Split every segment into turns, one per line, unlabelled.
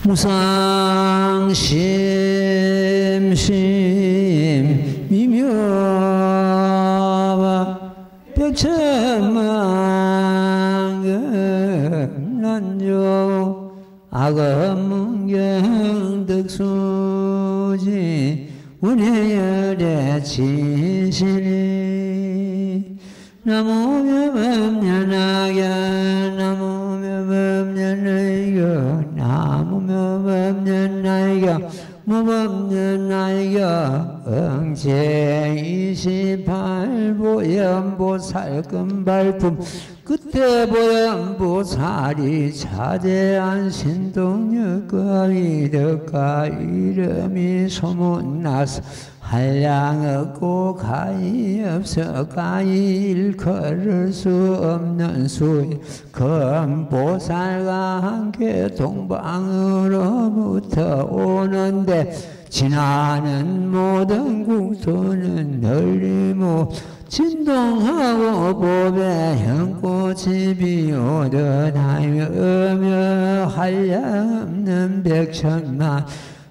무상심심 미묘와 백천만금 난조 악업문경 덕수지 운해열의 진실이 나무묘법년하여 나무묘법년하여 나무묘법년하여 무법년하여 응제 28보현보살 금발품 그때 보현보살이 자제한 신동력과 이덕과 이름이 소문나서 한량없고 가히 없어 가히 일컬을 수 없는 수의 금보살과 함께 동방으로부터 오는데 지나는 모든 국토는 널리모 진동하고 법에 형꽃이 비오듯 하며 한량없는 백천만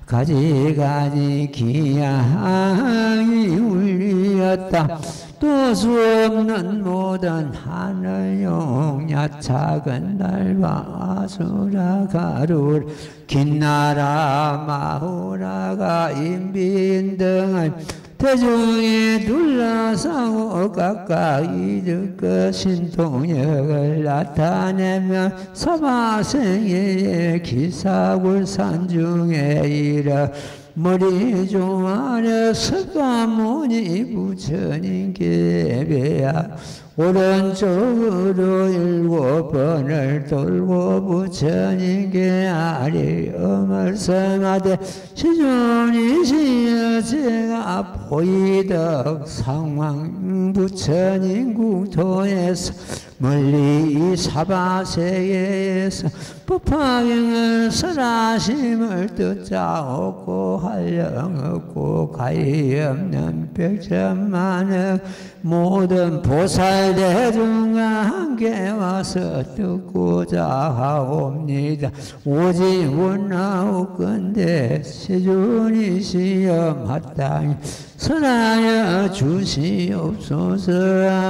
가지가지 기양이 울렸다. 또 수없는 모든 하늘용 작은 달과 아수라 가루 긴나라 마후라가 인빈 등을 대중이 둘러싸고 가까이 듣고 신통력을 나타내며 사바생의 기사굴산 중에 이르 머리 종아래 석가모니 부처님께 배야 오른쪽으로 7번을 돌고 부처님께 아리엄을 성하되 시존이시여 제가 보이덕 상황 부처님 국토에서 멀리 사바세계에서 법화경을 설하심을 뜻자 없고 한령 없고 가히 없는 백천만의 모든 보살대중과 함께 와서 듣고자 하옵니다. 오직 원나옵건대 세존이시여 마땅히 선하여 주시옵소서.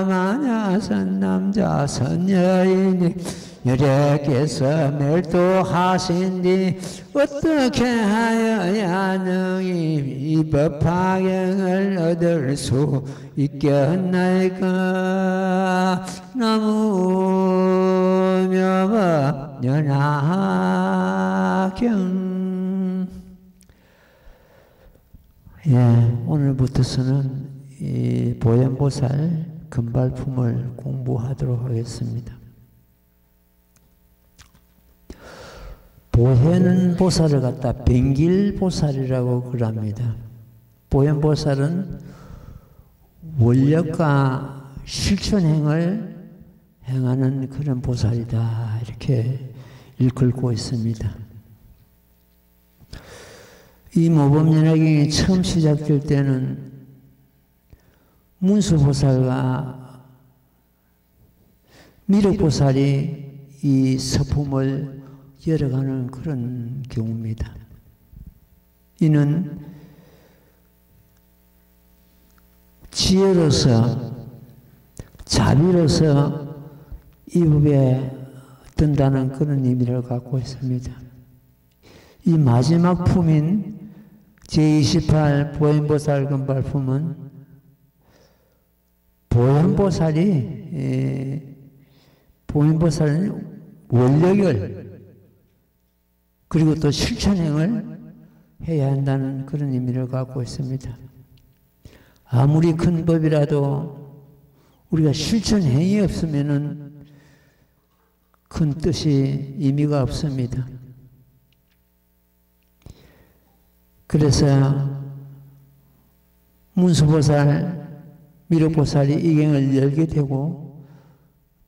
만야 선남자 선여인이 여래께서 멸도하신디 어떻게 하여야 능히 이 법화경을 얻을 수 있겠나이까. 나무묘법 연화경. 오늘부터서는 이 보현보살 금발품을 공부하도록 하겠습니다. 보현보살을 갖다 뱅길보살이라고 그럽니다. 보현보살은 원력과 실천행을 행하는 그런 보살이다, 이렇게 일컬고 있습니다. 이 모범연화경이 처음 시작될 때는 문수보살과 미륵보살이 이 서품을 열어가는 그런 경우입니다. 이는 지혜로서 자비로서 이 법에 든다는 그런 의미를 갖고 있습니다. 이 마지막 품인 제28 보현보살 금발품은 보현보살은 원력을 그리고 또 실천행을 해야 한다는 그런 의미를 갖고 있습니다. 아무리 큰 법이라도 우리가 실천행이 없으면은 큰 뜻이 의미가 없습니다. 그래서 문수보살, 미륵보살이 이 경을 열게 되고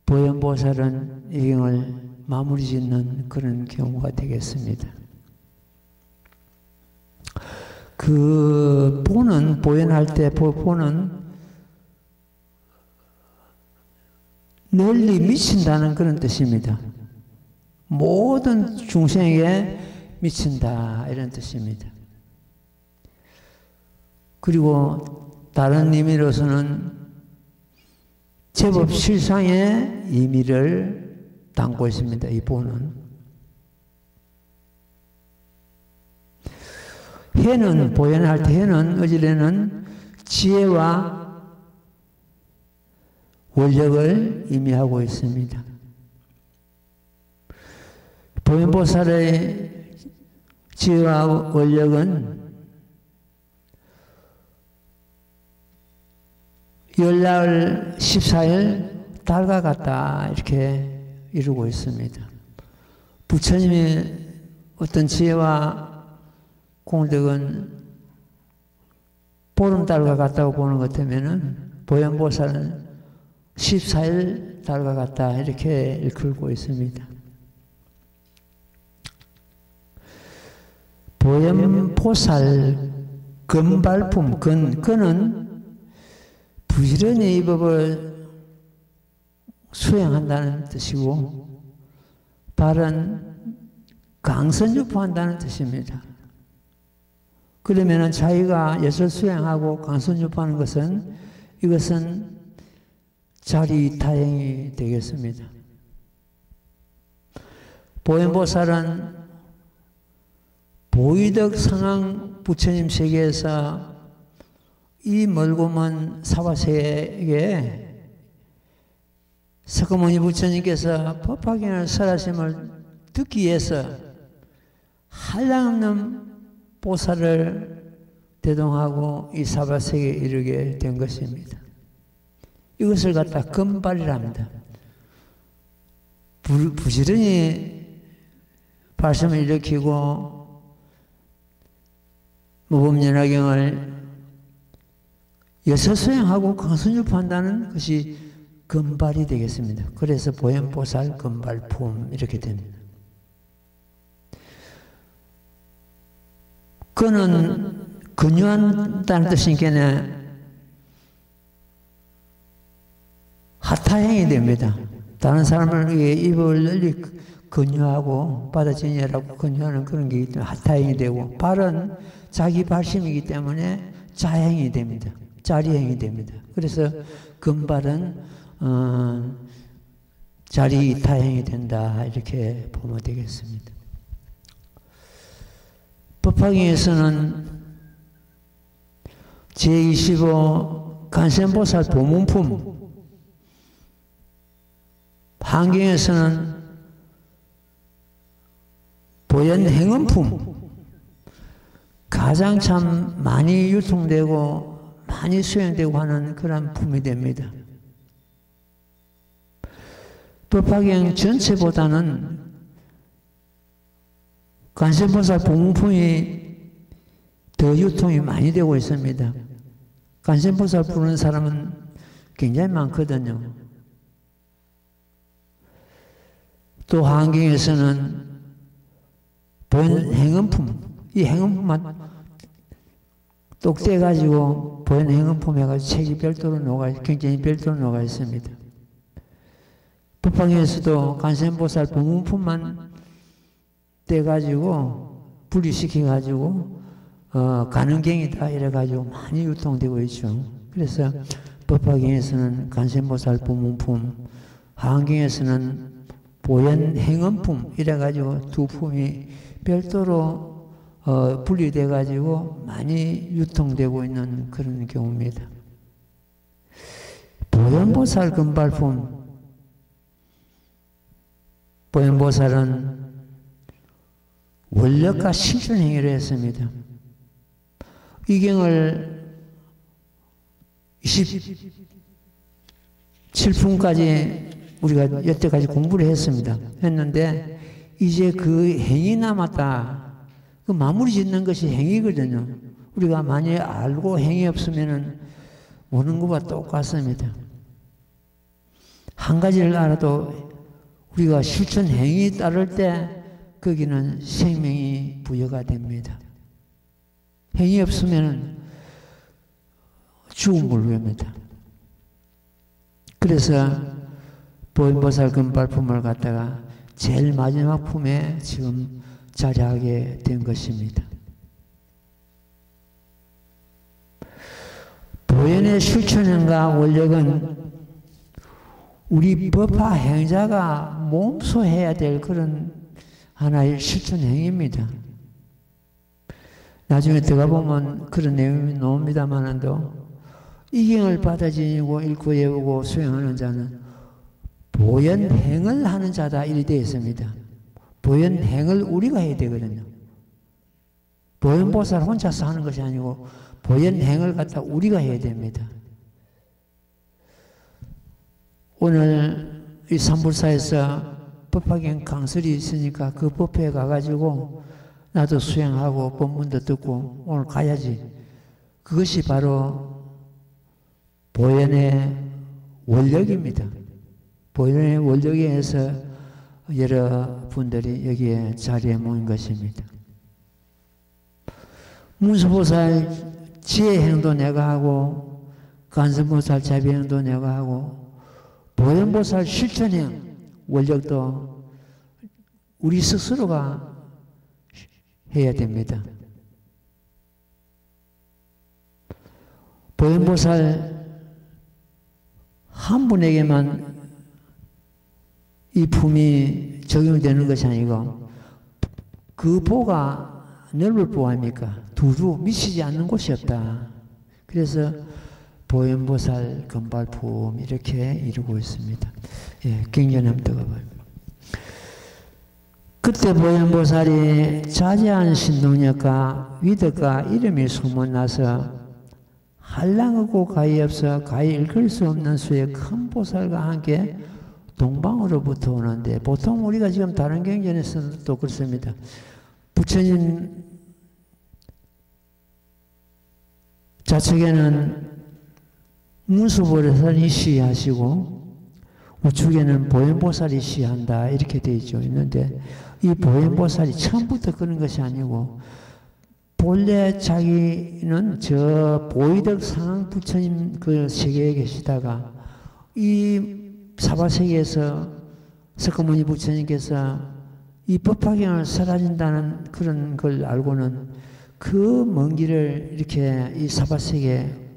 보현보살은 이 경을 마무리 짓는 그런 경우가 되겠습니다. 그 보는, 보현할 때 보는 널리 미친다는 그런 뜻입니다. 모든 중생에게 미친다 이런 뜻입니다. 그리고 다른 의미로서는 제법 실상의 의미를 담고 있습니다. 이 보는. 해는, 보현할 때 해는 어질에는 지혜와 원력을 의미하고 있습니다. 보현보살의 지혜와 원력은 열날 14일 달과 같다 이렇게 이루고 있습니다. 부처님의 어떤 지혜와 공덕은 보름달과 같다고 보는 것 같으면은 보현보살은 14일 달과 같다 이렇게 일컬고 있습니다. 보현보살 근발품, 근은 부지런히 이 법을 수행한다는 뜻이고 발은 강선유포한다는 뜻입니다. 그러면은 자기가 예설 수행하고 강선유포하는 것은 이것은 자리타행이 되겠습니다. 보현보살은 보이덕 상황 부처님 세계에서 이 멀고 먼 사바세에게 석가모니 부처님께서 법화경을 설하심을 듣기 위해서 한량없는 보살을 대동하고 이 사바세계에 이르게 된 것입니다. 이것을 갖다 금발이랍니다. 부지런히 발심을 일으키고 무법연화경을 여서 수행하고 강선유포한다는 것이 금발이 되겠습니다. 그래서 보현보살 금발품 이렇게 됩니다. 그는 근유한다는 뜻이니까 하타행이 됩니다. 다른 사람을 위해 입을 널리 근유하고 받아지니라고 근유하는 그런 게 있기 때문에 하타행이 되고 발은 자기 발심이기 때문에 자행이 됩니다. 자리행이 됩니다. 그래서 금발은 자리타행이 된다 이렇게 보면 되겠습니다. 법화경에서는 제25 간센보살 보문품, 한경에서는 보현행언품, 가장 참 많이 유통되고 많이 수행되고 하는 그런 품이 됩니다. 법화경 전체보다는 간센보살 보문품이 더 유통이 많이 되고 있습니다. 간센보살 부르는 사람은 굉장히 많거든요. 또 한경에서는 본 행언품, 이 행언품만 똑 떼가지고 본 행언품 해가지고 책이 별도로 굉장히 별도로 녹아 있습니다. 법화경에서도 간센보살 보문품만 떼가지고 분리시켜가지고 가능경이다 이래가지고 많이 유통되고 있죠. 그래서 법화경에서는 간센보살 보문품, 한경에서는 보현행언품 이래가지고 두 품이 별도로 분리돼가지고 많이 유통되고 있는 그런 경우입니다. 보현보살 금발품, 보현보살은 원력과 실존행위를 했습니다. 이 경을 27품까지 우리가 여태까지 공부를 했는데 이제 그 행이 남았다. 그 마무리 짓는 것이 행이거든요. 우리가 만약에 알고 행이 없으면 오는 것과 똑같습니다. 한 가지를 알아도 우리가 실천 행이 따를 때 거기는 생명이 부여가 됩니다. 행이 없으면 죽음을 위합니다. 그래서 보현보살 금발품을 갖다가 제일 마지막 품에 지금 자리하게 된 것입니다. 보현의 실천행과 원력은 우리 법화 행자가 몸소 해야 될 그런 하나의 실천행입니다. 나중에 들어가 보면 그런 내용이 나옵니다만도 이경을 받아 지니고 읽고 외우고 수행하는 자는 보현행을 하는 자다 이렇게 되어 있습니다. 보현행을 우리가 해야 되거든요. 보현보살 혼자서 하는 것이 아니고 보현행을 갖다 우리가 해야 됩니다. 오늘 이 삼불사에서 법화경 강설이 있으니까 그 법회에 가가지고 나도 수행하고 법문도 듣고 오늘 가야지. 그것이 바로 보현의 원력입니다. 보현의 원력에 의해서 여러분들이 여기에 자리에 모인 것입니다. 문수보살 지혜행도 내가 하고 간선보살 자비행도 내가 하고 보현보살 실천행 원력도 우리 스스로가 해야 됩니다. 보현보살 한 분에게만 이 품이 적용되는 것이 아니고 그 보가 넓을 보 아닙니까? 두루 미치지 않는 곳이 없다. 그래서 보현보살 금발품 이렇게 이루고 있습니다. 예, 경전 한번 들어봐요. 그때 보현보살이 자제한 신동력과 위덕과 이름이 소문나서 한량하고 가히 없어 가히 읽을 수 없는 수의 큰 보살과 함께 동방으로부터 오는데 보통 우리가 지금 다른 경전에서도 그렇습니다. 부처님 좌측에는 문수보살이 시하시고 우측에는 보현보살이 시한다 이렇게 되어 있죠. 있는데 이 보현보살이 처음부터 그런 것이 아니고 본래 자기는 저 보이덕 상황 부처님 그 세계에 계시다가 이 사바세계에서 석가모니 부처님께서 이 법화경을 사라진다는 그런 걸 알고는 그 먼 길을 이렇게 이 사바세계에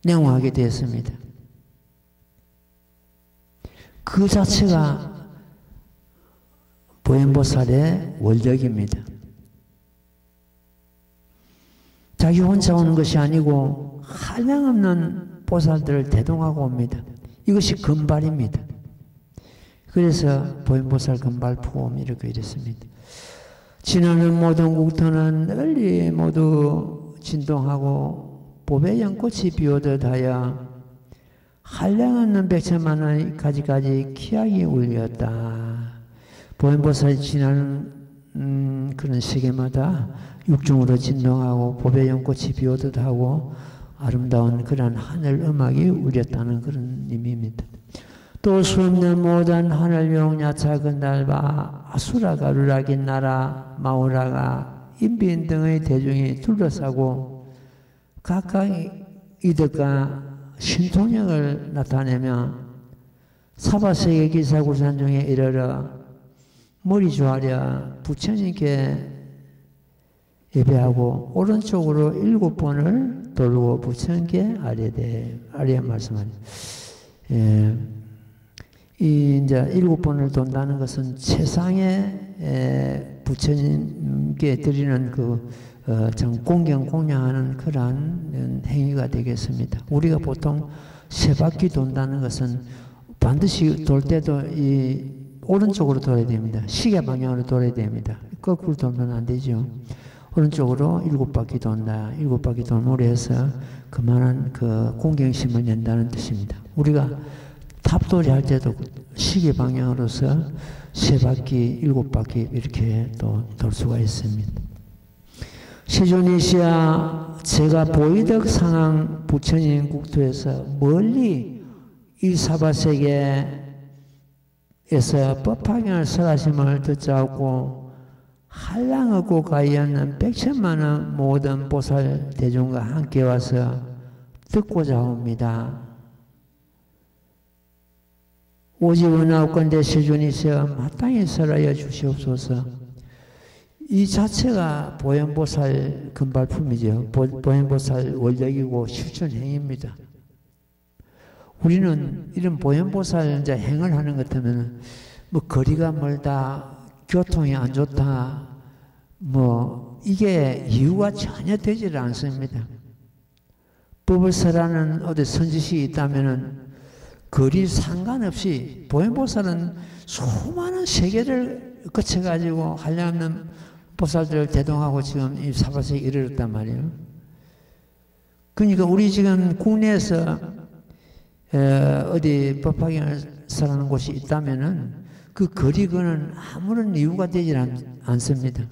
내용하게 되었습니다. 그 자체가 보현보살의 원력입니다. 자기 혼자 오는 것이 아니고 한량없는 보살들을 대동하고 옵니다. 이것이 금발입니다. 그래서 보현보살 금발품 이렇게 이랬습니다. 지나는 모든 국토는 널리 모두 진동하고 봄의 연꽃이 피우듯 하여 한량없는 백천만의 가지가지 기약이 울렸다. 보현보살이 지나는 그런 시계마다 육중으로 진동하고 봄의 연꽃이 피우듯 하고 아름다운 그런 하늘 음악이 울렸다는 그런 의미입니다. 또 수없는 모든 하늘용 야차 건달바 아수라가 루락인 나라 마오라가 인빈 등의 대중이 둘러싸고 각각 이득과 신통력을 나타내며 사바세계 기사구산 중에 이르러 머리 조아려 부처님께 예배하고 오른쪽으로 7번을 돌고 부처님께 아뢰 말씀하니 이 이제 7번을 돈다는 것은 최상의 부처님께 드리는 공경 공양하는 그러한 행위가 되겠습니다. 우리가 보통 세 바퀴 돈다는 것은 반드시 돌 때도 이 오른쪽으로 돌아야 됩니다. 시계 방향으로 돌아야 됩니다. 거꾸로 돌면 안 되죠. 오른쪽으로 7바퀴 돈다. 7바퀴 돌므로 해서 그만한 그 공경심을 낸다는 뜻입니다. 우리가 탑돌이 할 때도 시계 방향으로서 3바퀴, 7바퀴 이렇게 또 돌 수가 있습니다. 시조니시야 제가 보이덕 상황 부처님 국토에서 멀리 이 사바세계에서 법화경을 설하심을 듣자고 한량하고 가이었는 100천만의 모든 보살 대중과 함께 와서 듣고자 합니다. 오직 원하옵건대 시주니시여 마땅히 설하여 주시옵소서. 이 자체가 보현보살 금발품이죠. 보현보살 원력이고 실존행입니다. 우리는 이런 보현보살 이제 행을 하는 것 같으면 뭐 거리가 멀다, 교통이 안 좋다, 뭐 이게 이유가 전혀 되질 않습니다. 법을 설하는 어디 선지식이 있다면은 거리 상관없이 보현보살은 수많은 세계를 거쳐가지고 한량없는 보살들을 대동하고 지금 이 사바세에 이르렀단 말이에요. 그러니까 우리 지금 국내에서 어디 법화경을 설하는 곳이 있다면은 그 거리거는 아무런 이유가 되질 않습니다.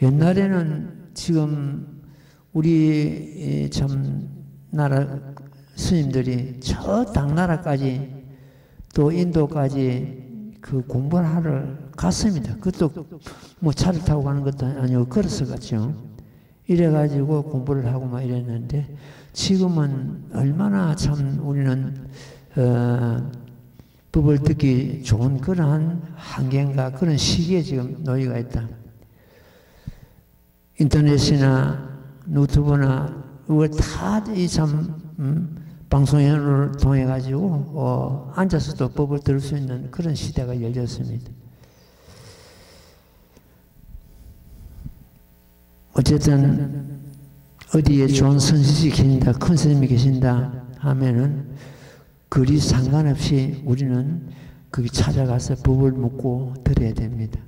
옛날에는 지금 우리 참 나라 스님들이 저 당나라까지 또 인도까지 그 공부를 하러 갔습니다. 그것도 뭐 차를 타고 가는 것도 아니고 걸어서 갔죠. 이래가지고 공부를 하고 막 이랬는데 지금은 얼마나 참 우리는 법을 듣기 좋은 그러한 환경과 그런 시기에 지금 놓여가 있다. 인터넷이나 유튜브나 이거 다 이 참 방송을 통해 가지고 앉아서도 법을 들을 수 있는 그런 시대가 열렸습니다. 어쨌든 어디에 좋은 선지식이 계신다, 큰 스님이 계신다 하면은 거리 상관없이 우리는 거기 찾아가서 법을 묻고 들어야 됩니다.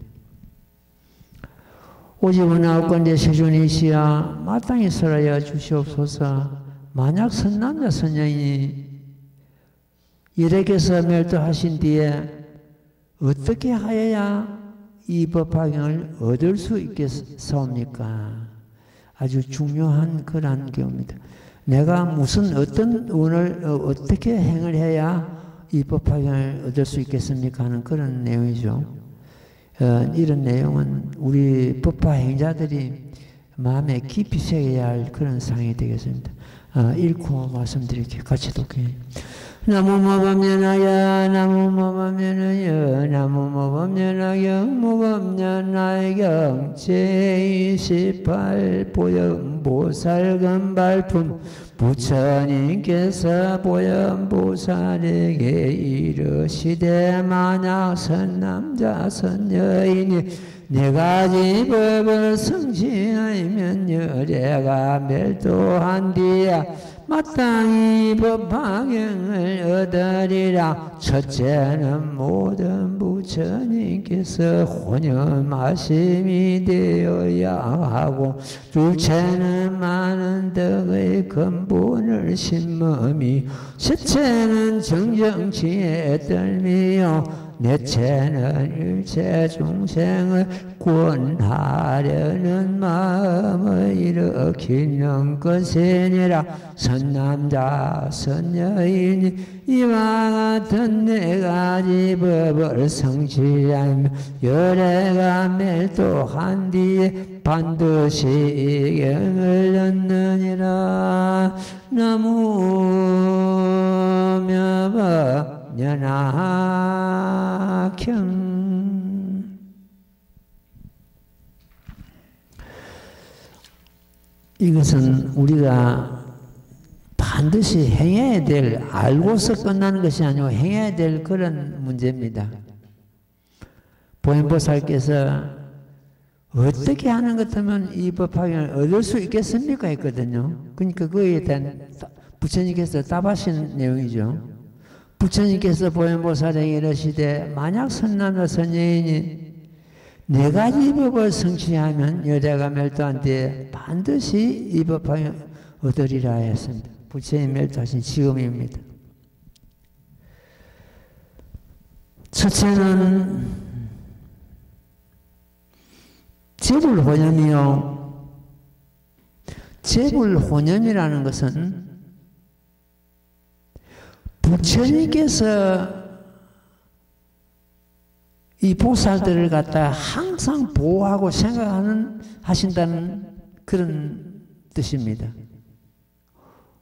오지원하옵건대 세존이시야 마땅히 설하여 주시옵소서. 만약 선남자 선녀인이 일에게서 멸도하신 뒤에 어떻게 하여야 이 법화경을 얻을 수 있겠사옵니까? 아주 중요한 그런 경우입니다. 내가 무슨 어떤 운을 어떻게 행을 해야 이 법화경을 얻을 수 있겠습니까? 하는 그런 내용이죠. 이런 내용은 우리 법화 행자들이 마음에 깊이 새겨야 할 그런 사항이 되겠습니다. 읽고 말씀드릴게요. 같이 독해요. 나무모범연하여 나무모범연하여 나무모범연하여 무범연하여 제28 보현보살금발품 부처님께서 보현보살에게 이르시되 만약 선남자 선여인이 네 가지 법을 성취하면 열애가 멸도한 뒤에 마땅히 법화경을 얻으리라. 첫째는 모든 부처님께서 혼연마심이 되어야 하고, 둘째는 많은 덕의 근본을 심음이, 셋째는 정정치에 떨미요, 넷째는 일체 중생을 구원하려는 마음을 일으키는 것이니라. 선남자 선여인이 이와 같은 네 가지 법을 성취하며 열애가 멸도한 뒤에 반드시 경을 얻느니라. 나무며법 연하경. 이것은 우리가 반드시 행해야 될, 알고서 끝나는 것이 아니고 행해야 될 그런 문제입니다. 보현보살께서 어떻게 하는 것 같으면 이 법화경을 얻을 수 있겠습니까? 했거든요. 그러니까 그에 대한 부처님께서 답하신 내용이죠. 부처님께서 보현보살에게 이르시되 만약 선남자 선여인이 네 가지 법을 성취하면 여자가 멸도한 뒤에 반드시 이 법화경을 얻으리라 했습니다. 부처님 멸도하신 지금입니다. 첫째는 재불혼염이요. 재불혼염이라는 것은 부처님께서 이 보살들을 갖다 항상 보호하고 하신다는 그런 뜻입니다.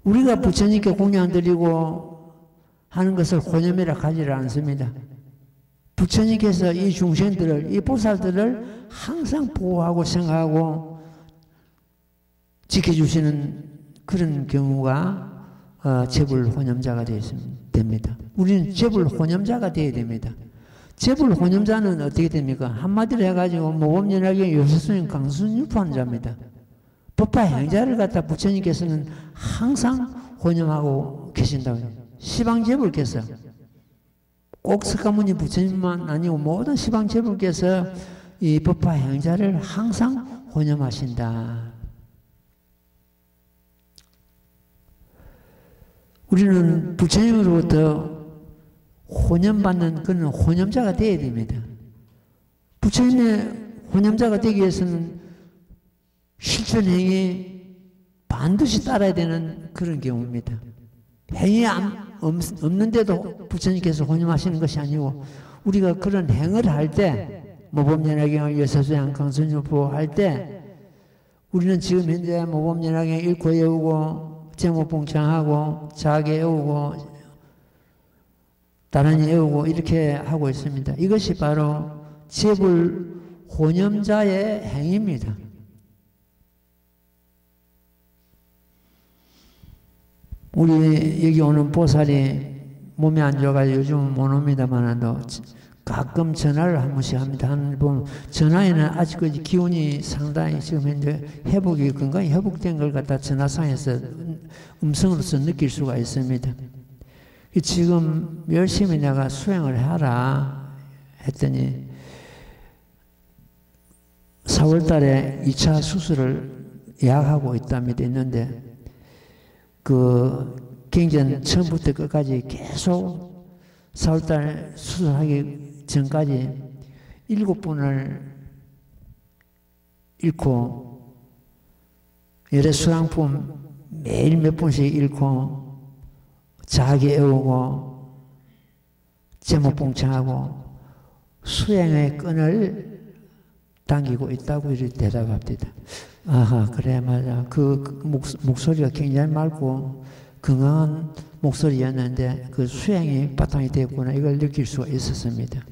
우리가 부처님께 공양 드리고 하는 것을 혼염이라 하지 않습니다. 부처님께서 이 중생들을, 이 보살들을 항상 보호하고 생각하고 지켜주시는 그런 경우가 재불혼염자가 됩니다. 우리는 재불혼염자가 되어야 됩니다. 재불혼염자는 어떻게 됩니까? 한마디로 해가지고 모범연합의 요새수인 강순유포한 자입니다. 법화 행자를 갖다 부처님께서는 항상 혼염하고 계신다고 해요. 시방재불께서 꼭 석가모니 부처님만 아니고 모든 시방재불께서 이 법화 행자를 항상 혼염하신다. 우리는 부처님으로부터 혼염받는 그런 혼염자가 되어야 됩니다. 부처님의 혼염자가 되기 위해서는 실천행위 반드시 따라야 되는 그런 경우입니다. 행위 없는데도 부처님께서 혼염하시는 것이 아니고 우리가 그런 행을 할 때 모범연화경 여사수양 강선유포 할 때 우리는 지금 현재 모범연화경 읽고 외우고 제목봉창하고 자기 외우고 나란히 외우고 이렇게 하고 있습니다. 이것이 바로 재불혼염자의 행위입니다. 우리 여기 오는 보살이 몸이 안 좋아가지고 요즘은 못 옵니다만도 가끔 전화를 한 번씩 합니다. 전화에는 아직까지 기운이 상당히 지금 현재 회복이 건강히 회복된 걸 갖다 전화상에서 음성으로서 느낄 수가 있습니다. 지금 열심히 내가 수행을 하라 했더니 4월 달에 2차 수술을 예약하고 있답니다. 있는데 굉장히 처음부터 끝까지 계속 4월 달 수술하기 전까지 7번을 읽고 열애 수양품 매일 몇 번씩 읽고 자기 애우고 제목봉창하고 수행의 끈을 당기고 있다고 이렇게 대답합니다. 아하, 그래, 맞아. 목소리가 굉장히 맑고 건강한 목소리였는데 그 수행이 바탕이 되었구나. 이걸 느낄 수가 있었습니다.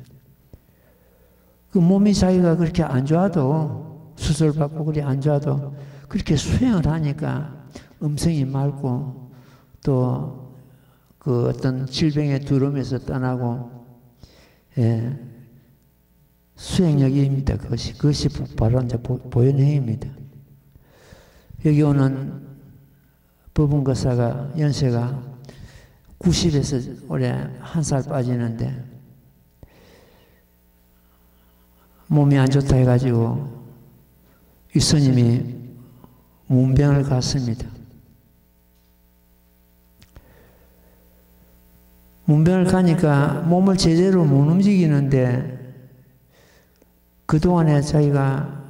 그 몸이 자기가 그렇게 안 좋아도 수술받고 그렇게 안 좋아도 그렇게 수행을 하니까 음성이 맑고 또 그 어떤 질병의 두려움에서 떠나고 수행력입니다. 그것이 바로 이제 보현행입니다. 여기 오는 법운거사가 연세가 90에서 올해 1살 빠지는데 몸이 안 좋다 해가지고 이 스님이 문병을 갔습니다. 문병을 가니까 몸을 제대로 못 움직이는데 그동안에 자기가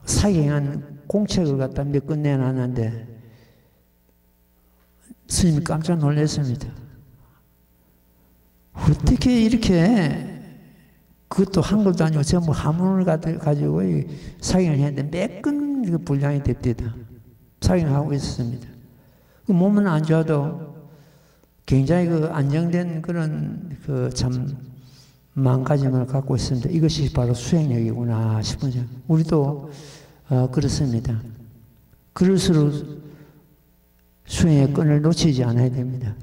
사경한 공책을 갖다 몇 건 내놨는데 스님이 깜짝 놀랐습니다. 어떻게 이렇게 그것도 한글도 아니고 전부 한문을 가지고 사경을 했는데 몇 건 분량이 됩니다. 사경하고 있었습니다. 그 몸은 안 좋아도 굉장히 안정된 그런 참 마음가짐을 갖고 있습니다. 이것이 바로 수행력이구나 싶은죠. 우리도 그렇습니다. 그럴수록 수행의 끈을 놓치지 않아야 됩니다.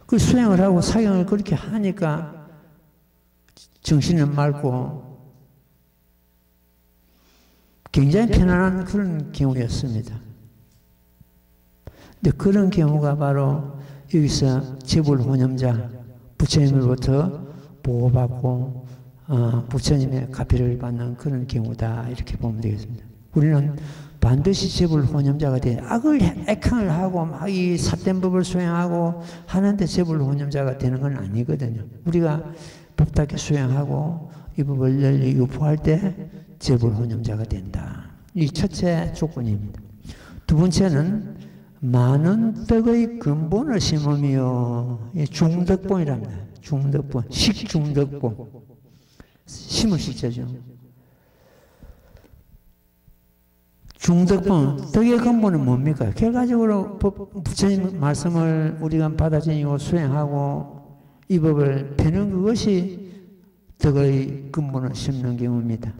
그 수행을 하고 사경을 그렇게 하니까 정신은 맑고 굉장히 편안한 그런 경우였습니다. 근데 그런 경우가 바로 여기서 재불혼염자, 부처님으로부터 보호받고 부처님의 가피를 받는 그런 경우다 이렇게 보면 되겠습니다. 우리는 반드시 재불혼염자가 돼 액항을 하고 막 이 삿된 법을 수행하고 하는데 재불혼염자가 되는 건 아니거든요. 우리가 법답게 수행하고 이 법을 널리 유포할 때 재불혼염자가 된다. 이 첫째 조건입니다. 두 번째는 많은 떡의 근본을 심으며 중덕본이랍니다. 중덕본, 식중덕본. 심을 식자죠. 중덕본, 떡의 근본은 뭡니까? 결과적으로 부처님 말씀을 우리가 받아들이고 수행하고 이 법을 펴는 그것이 덕의 근본을 심는 경우입니다.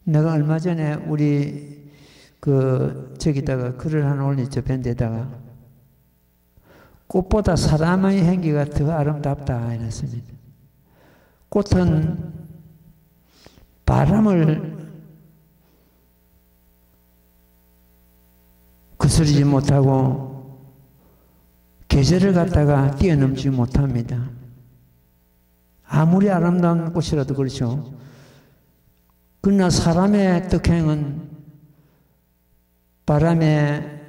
내가 얼마 전에 우리 저기다가 글을 하나 올렸죠. 밴드에다가 꽃보다 사람의 행기가 더 아름답다 이랬습니다. 꽃은 바람을 거스르지 못하고 계절을 갖다가 뛰어넘지 못합니다. 아무리 아름다운 꽃이라도 그렇죠. 그러나 사람의 덕행은 바람의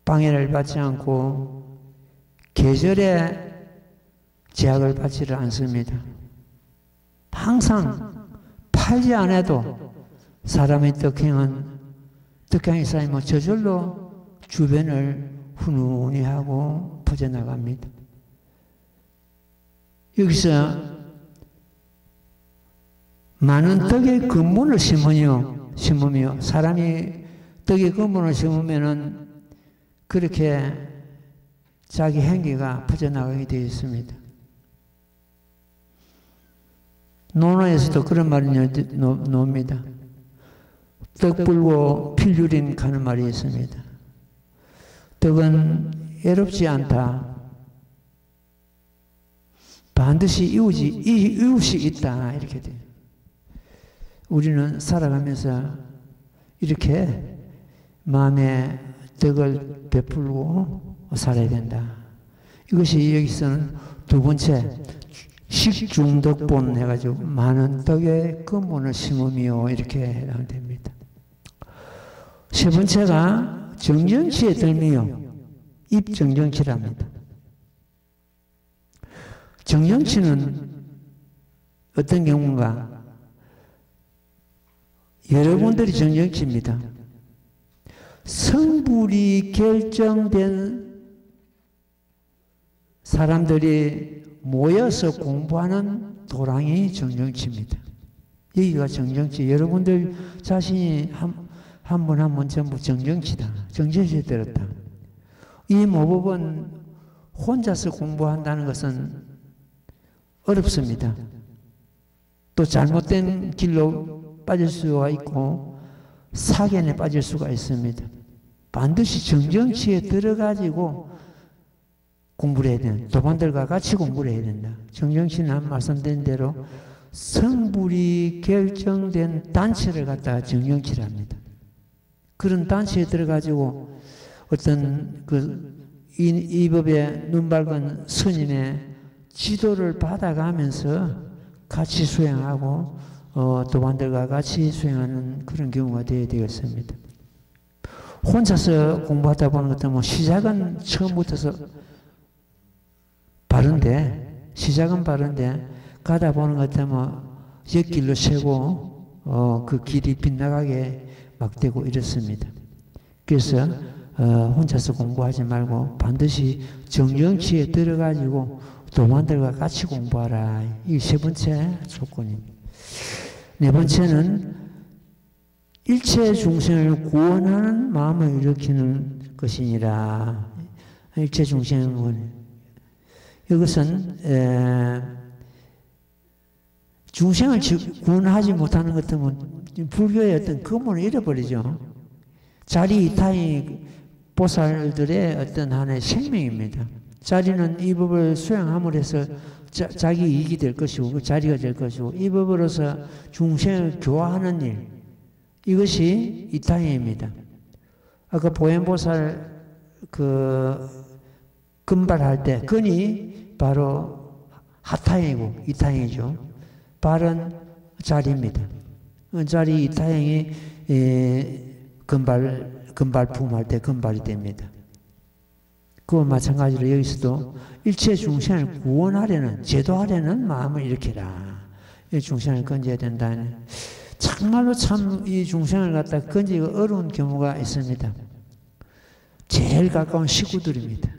방해를 받지 않고 계절의 제약을 받지를 않습니다. 항상 팔지 않아도 사람의 덕행이 쌓이면 저절로 주변을 훈훈히 하고 퍼져나갑니다. 여기서 많은 덕의 근본을 심으며 사람이 덕의 근본을 심으면은 그렇게 자기 행기가 퍼져나가게 되어 있습니다. 논어에서도 그런 말이 나옵니다. 떡 불고 필유린 가는 말이 있습니다. 떡은 애롭지 않다. 반드시 이웃이 있다. 이렇게 돼요. 우리는 살아가면서 이렇게 마음에 덕을 베풀고 살아야 된다. 이것이 여기서는 두 번째 식중덕본 해가지고 많은 덕의 근본을 심으며 이렇게 해당됩니다. 세 번째가 정정치에 들며 입정정치랍니다. 정정치는 어떤 경우인가? 여러분들이 정정치입니다. 성불이 결정된 사람들이 모여서 공부하는 도랑이 정정치입니다. 여기가 정정치. 여러분들 자신이 한 번 한 번 전부 정정치다. 정정치에 들었다. 이 모법은 혼자서 공부한다는 것은 어렵습니다. 또 잘못된 길로 빠질 수가 있고 사견에 빠질 수가 있습니다. 반드시 정정치에 들어가지고 공부를 해야 된다. 도반들과 같이 공부를 해야 된다. 정정치는 말씀드린 대로 성불이 결정된 단체를 갖다가 정정치랍니다. 그런 단체에 들어가지고 어떤 이 법에 눈 밝은 스님의 지도를 받아가면서 같이 수행하고 도반들과 같이 수행하는 그런 경우가 되어야 되겠습니다. 혼자서 공부하다 보는 것도 뭐 시작은 처음부터서 바른데 가다 보는 것 때문에 옆길로 세고 그 길이 빗나가게 막 되고 이렇습니다. 그래서 혼자서 공부하지 말고 반드시 정정치에 들어가지고 도반들과 같이 공부하라. 이게 세 번째 조건입니다. 네 번째는 일체 중생을 구원하는 마음을 일으키는 것이니라. 일체 중생을 구원. 이것은 중생을 구원하지 못하는 것 때문에 불교의 어떤 근본을 잃어버리죠. 자리 이타이 보살들의 어떤 하나의 생명입니다. 자리는 이 법을 수행함으로 해서 자기 이익이 될 것이고 그 자리가 될 것이고 이 법으로서 중생을 교화하는 일, 이것이 이타이입니다. 아까 보현보살 금발할 때 근이 바로 하타이고 이타이죠. 발은 자리입니다. 자리 이타행이 금발품할 때 금발이 됩니다. 그와 마찬가지로 여기서도 일체 중생을 구원하려는, 제도하려는 마음을 일으키라. 이 중생을 건져야 된다는. 정말로 참 이 중생을 갖다 건지기가 어려운 경우가 있습니다. 제일 가까운 식구들입니다.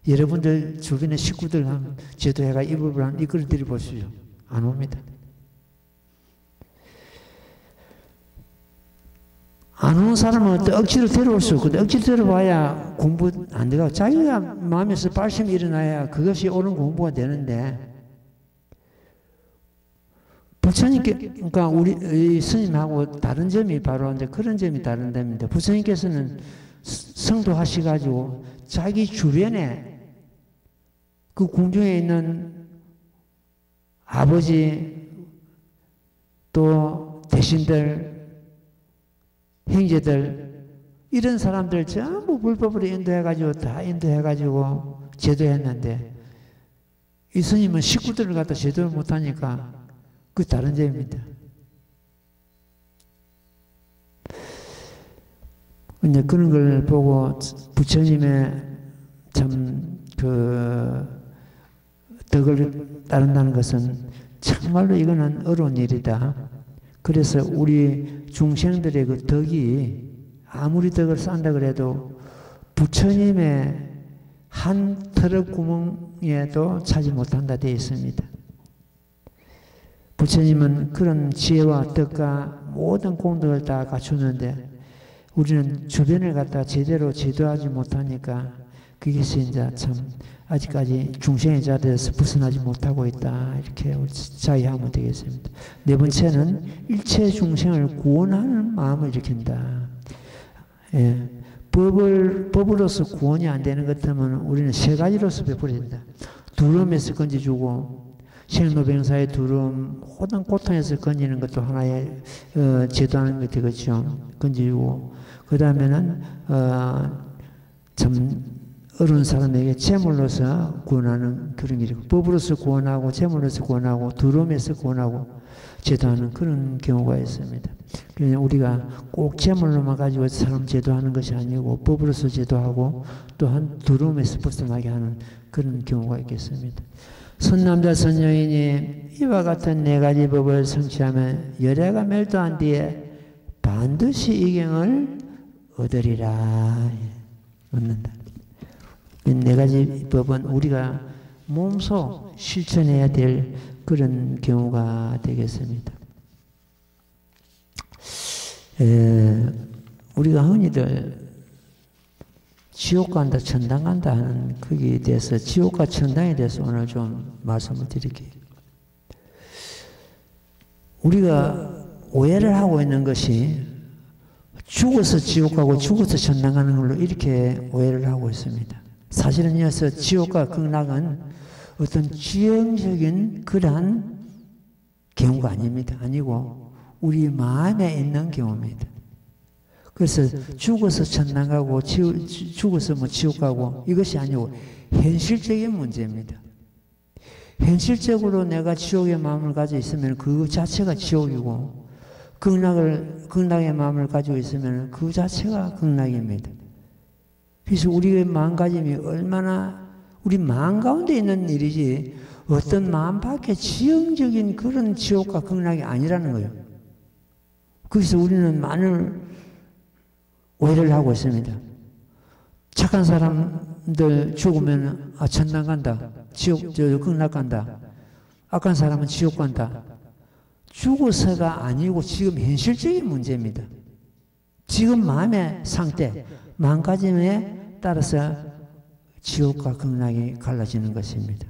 여러분들 주변의 식구들 한번 제도해가 이 법을 한번 이끌어 드려 보시죠. 안 옵니다. 안 오는 사람은 억지로 데려올 수 없거든. 억지로 데려와야 공부 안 되고 자기가 마음에서 발심이 일어나야 그것이 옳은 공부가 되는데 부처님께, 그러니까 우리 스님하고 다른 점이 바로 이제 그런 점이 다른 점인데, 부처님께서는 성도하시가지고 자기 주변에 그 궁중에 있는 아버지 또 대신들, 형제들, 이런 사람들 전부 불법으로 인도해가지고 다 인도해가지고 제도했는데, 이 스님은 식구들을 갖다 제도를 못하니까 그 다른 점입니다. 근데 그런 걸 보고 부처님의 참 그 덕을 따른다는 것은 정말로 이거는 어려운 일이다. 그래서 우리 중생들의 그 덕이 아무리 덕을 쌓는다 그래도 부처님의 한 트럭 구멍에도 차지 못한다 되어 있습니다. 부처님은 그런 지혜와 덕과 모든 공덕을 다 갖추는데 우리는 주변을 갖다 제대로 제도하지 못하니까 그것이 이제 참 아직까지 중생의 자리에서 벗어나지 못하고 있다. 이렇게 자의하면 되겠습니다. 네 번째는 일체 중생을 구원하는 마음을 일으킨다. 예. 법으로서 구원이 안 되는 것 같으면 우리는 세 가지로서 베풀어야 된다. 두려움에서 건져주고, 생로병사의 두려움, 모든 고통에서 건지는 것도 하나의 제도하는 것 되겠죠. 건지고, 그 다음에는 참 어려운 사람에게 제물로서 구원하는 그런 일이고, 법으로서 구원하고, 제물로서 구원하고, 두려움에서 구원하고, 제도하는 그런 경우가 있습니다. 그래서 우리가 꼭 제물로만 가지고 사람 제도하는 것이 아니고 법으로서 제도하고 또한 두려움에서 벗어나게 하는 그런 경우가 있겠습니다. 선남자 선여인이 이와 같은 네 가지 법을 성취하면 열애가 멸도한 뒤에 반드시 이경을 얻으리라. 얻는다. 이 네 가지 법은 우리가 몸소 실천해야 될 그런 경우가 되겠습니다. 우리가 흔히들 지옥 간다, 천당 간다 하는 거기에 대해서, 지옥과 천당에 대해서 오늘 좀 말씀을 드릴게요. 우리가 오해를 하고 있는 것이 죽어서 지옥 가고 죽어서 천당 가는 걸로 이렇게 오해를 하고 있습니다. 사실은 이어서 지옥과 극락은 어떤 지형적인 그러한 경우가 아닙니다. 아니고 우리 마음에 있는 경우입니다. 그래서 죽어서 천당 가고 죽어서 뭐 지옥 가고 이것이 아니고 현실적인 문제입니다. 현실적으로 내가 지옥의 마음을 가지고 있으면 그 자체가 지옥이고 극락의 마음을 가지고 있으면 그 자체가 극락입니다. 그래서 우리의 마음가짐이 얼마나 우리 마음 가운데 있는 일이지 어떤 마음 밖에 지형적인 그런 지옥과 극락이 아니라는 거예요. 그래서 우리는 많은 오해를 하고 있습니다. 착한 사람들 죽으면 천당 간다. 지옥, 극락 간다. 악한 사람은 지옥 간다. 죽어서가 아니고 지금 현실적인 문제입니다. 지금 마음의 상태, 마음가짐에 따라서 지옥과 극락이 갈라지는 것입니다.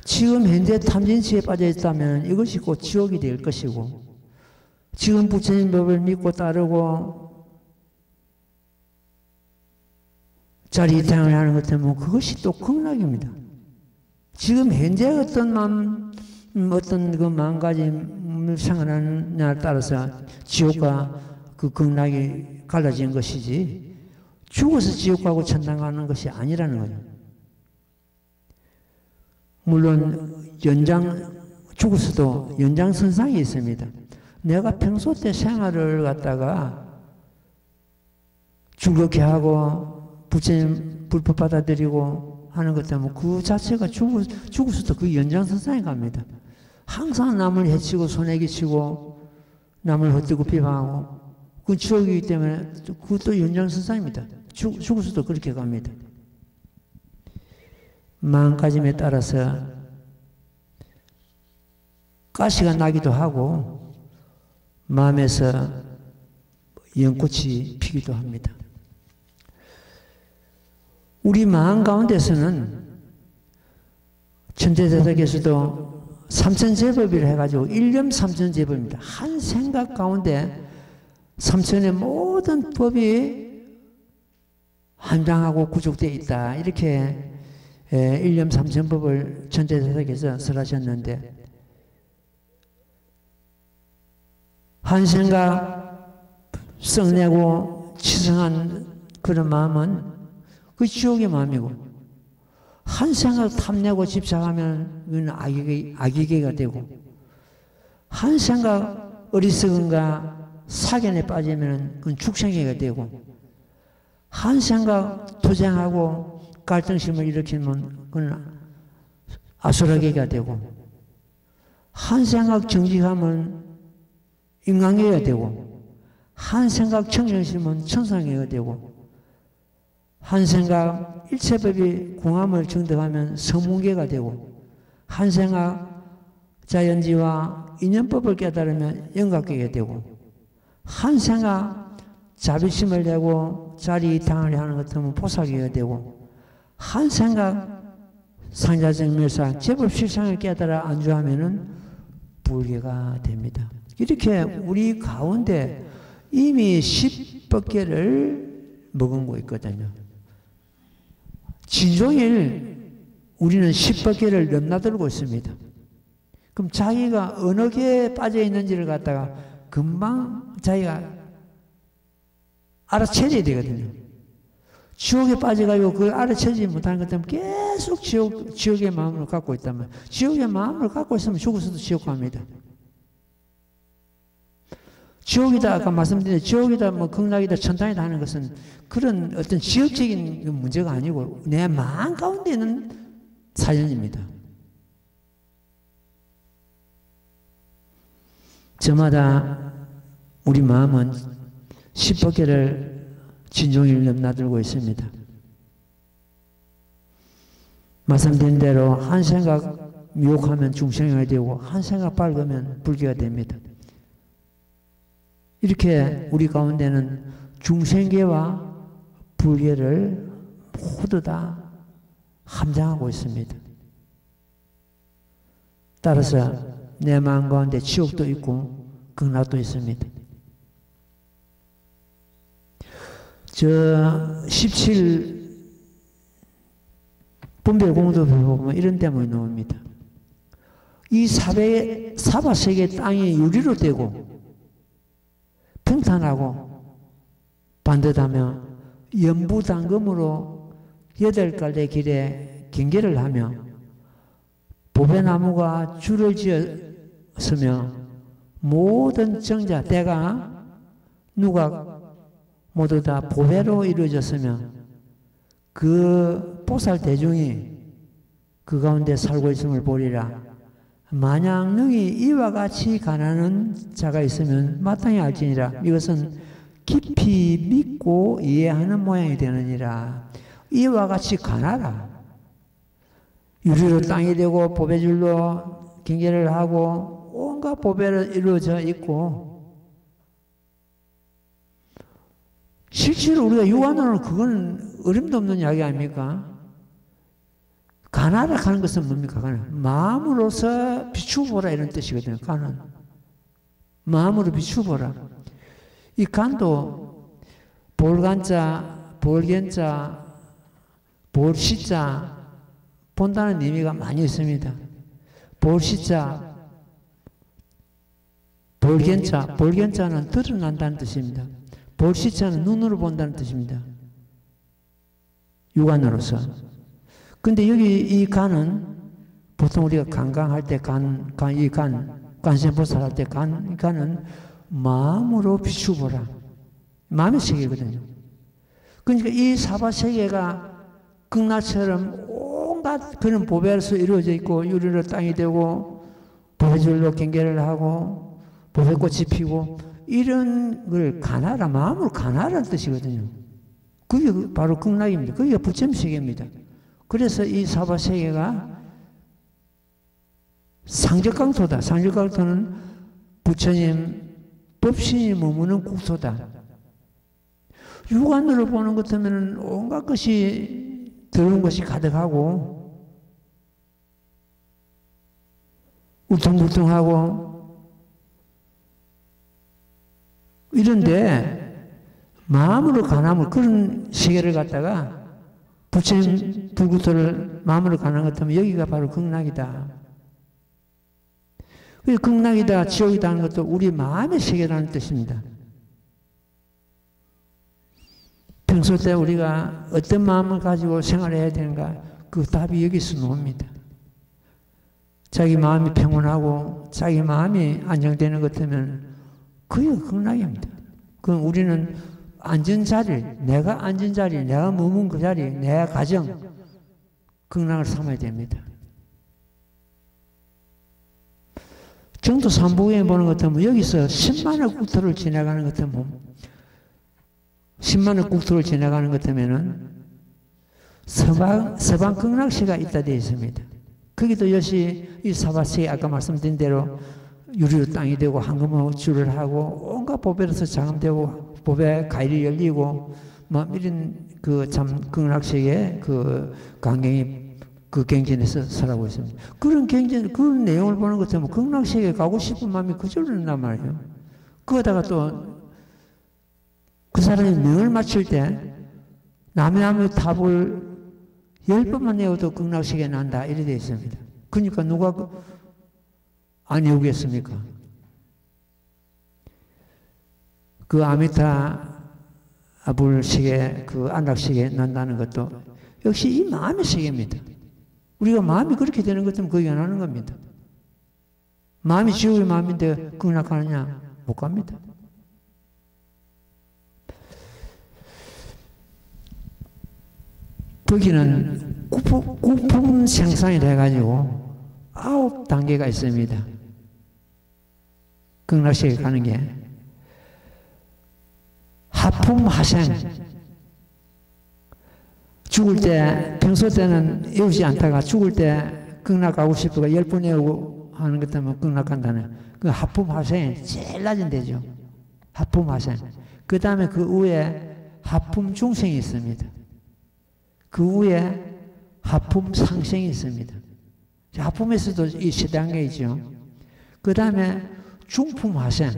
지금 현재 탐진치에 빠져 있다면 이것이 곧 지옥이 될 것이고, 지금 부처님 법을 믿고 따르고 자리이탕을 하는 것 때문에 그것이 또 극락입니다. 지금 현재 어떤 그 마음가짐을 생각하느냐에 따라서 지옥과 그 극락이 갈라진 것이지 죽어서 지옥 가고 천당 가는 것이 아니라는 거예요. 물론 죽어서도 연장선상이 있습니다. 내가 평소 때 생활을 갖다가 즐겁게 하고 부처님 불법 받아들이고 하는 것 때문에 그 자체가 죽어서도 그 연장선상에 갑니다. 항상 남을 해치고 손해끼치고 남을 헛되고 비방하고 그 지옥이기 때문에 그것도 연장선상입니다. 죽어서도 그렇게 갑니다. 마음가짐에 따라서 가시가 나기도 하고 마음에서 연꽃이 피기도 합니다. 우리 마음 가운데서는 천재대덕에서도 삼천제법이라 해가지고 일념 삼천제법입니다. 한 생각 가운데 삼천의 모든 법이 함장하고 구족되어 있다. 이렇게 일념 삼천법을 천재대사께서 설하셨는데, 한 생각 썩내고 치성한 그런 마음은 그 지옥의 마음이고, 한 생각 탐내고 집착하면 그건 악의계가 되고, 한 생각 어리석은가 사견에 빠지면 그건 축생계가 되고, 한 생각 투쟁하고 갈등심을 일으키면 그건 아수라계가 되고, 한 생각 정직하면 인간계가 되고, 한 생각 청정심은 천상계가 되고, 한 생각 일체법이 궁함을 정득하면 성문계가 되고, 한 생각 자연지와 인연법을 깨달으면 영각계가 되고, 한 생각 자비심을 내고 자리이탕을 하는 것 같으면 보살계가 되고, 한 생각 상자정멸상 제법실상을 깨달아 안주하면은 불계가 됩니다. 이렇게 우리 가운데 이미 10법계를 머금고 있거든요. 진종일 우리는 10법계를 넘나들고 있습니다. 그럼 자기가 어느 게 빠져 있는지를 갖다가 금방 자기가 알아채야 되거든요. 지옥에 빠져가지고 그걸 알아채지 못하는 것 때문에 계속 지옥의 마음을 갖고 있다면, 지옥의 마음을 갖고 있으면 죽어서도 지옥 갑니다. 지옥이다, 아까 말씀드린 지옥이다, 뭐 극락이다, 천당이다 하는 것은 그런 어떤 지역적인 문제가 아니고 내 마음 가운데 있는 사연입니다. 저마다 우리 마음은 10법계를 진종일 넘나들고 있습니다. 말씀드린 대로 한 생각 미혹하면 중생이 되고, 한 생각 밝으면 불계가 됩니다. 이렇게 우리 가운데는 중생계와 불계를 모두 다 함장하고 있습니다. 따라서 내 마음 가운데 지옥도 있고 극락도 있습니다. 저 17 분별공도표 보면 이런 대목이 나옵니다. 이 사바세계 땅이 유리로 되고 평탄하고 반듯하며 연부당금으로 8갈래 길에 경계를 하며 보배나무가 줄을 지었으며 모든 정자 대가 누가 모두 다 보배로 이루어졌으며 그 보살 대중이 그 가운데 살고 있음을 보리라. 만약 능히 이와 같이 가난한 자가 있으면 마땅히 알지니라. 이것은 깊이 믿고 이해하는 모양이 되느니라. 이와 같이 가나라. 유리로 땅이 되고 보배줄로 경계를 하고 온갖 보배로 이루어져 있고, 실제로 우리가 육안으로는 그건 어림도 없는 이야기 아닙니까? 가나라 하는 것은 뭡니까? 가나. 마음으로서 비추보라 이런 뜻이거든요. 가는. 마음으로 비추보라. 이 간도 볼간자, 볼견자, 볼시자 본다는 의미가 많이 있습니다. 볼시자, 볼견자, 볼견자는 드러난다는 뜻입니다. 볼시자는 눈으로 본다는 뜻입니다. 육안으로서. 근데 여기 이 간은 보통 우리가 간강할 때 간세보살 할 때 간은 마음으로 비추보라. 마음의 세계거든요. 그러니까 이 사바세계가 극락처럼 온갖 그런 보배로서 이루어져 있고, 유리로 땅이 되고 보배줄로 경계를 하고 보배꽃이 피고, 이런 걸 가나라, 마음으로 가나라는 뜻이거든요. 그게 바로 극락입니다. 그게 부처세계입니다. 그래서 이 사바세계가 상적강토다. 상적강토는 부처님, 법신이 머무는 국토다. 육안으로 보는 것 같으면 온갖 것이 더러운 것이 가득하고, 울퉁불퉁하고 이런데 마음으로 가나면 그런 세계를 갖다가 부처님 불구토를 마음으로 가는 것 같으면 여기가 바로 극락이다. 극락이다, 지옥이다 하는 것도 우리 마음의 세계라는 뜻입니다. 평소 때 우리가 어떤 마음을 가지고 생활해야 되는가, 그 답이 여기서 나옵니다. 자기 마음이 평온하고 자기 마음이 안정되는 것 같으면 그게 극락입니다. 그럼 우리는 앉은 자리, 내가 앉은 자리, 내가 머문 그 자리, 내 가정, 극락을 삼아야 됩니다. 정도 삼부에 보는 것 같으면 여기서 10만원 국토를 지나가는 것 같으면 10만원 국토를 지나가는 것 같으면은 서방 극락시가 있다 되어 있습니다. 거기도 역시 이 사바세계 아까 말씀드린 대로 유리로 땅이 되고 황금으로 줄을 하고 온갖 보배로서 장엄되고 보배 가일이 열리고 뭐 이런 그 참 극락세계 그 광경이 그 경전에서 설하고 있습니다. 그런 경전, 그런 내용을 보는 것 같으면 극락세계에 가고 싶은 마음이 그절로 든단 말이에요. 그거다가 또 그 사람이 명을 맞출 때 남의 답을 10번만 내어도 극락세계에 난다 이래 되어 있습니다. 그러니까 누가 안 외우겠습니까? 그 아미타불 세계, 그 안락세계에 난다는 것도 역시 이 마음의 세계입니다. 우리가 마음이 그렇게 되는 것은 거기 안 하는 겁니다. 마음이 지옥의 마음인데 극락하느냐? 못 갑니다. 거기는 구품 생산이 돼가지고 9단계가 있습니다. 극락세계 가는 게 하품하생, 죽을 때 평소 때는 외우지 않다가 죽을 때 극락 가고 싶어가 10번 외우고 하는 것 때문에 극락 간다는 그 하품하생이 제일 낮은 데죠. 하품하생. 그 다음에 그 위에 하품중생이 있습니다. 그 위에 하품상생이 있습니다. 하품에서도 이 세 단계 있죠. 그 다음에 중품하생,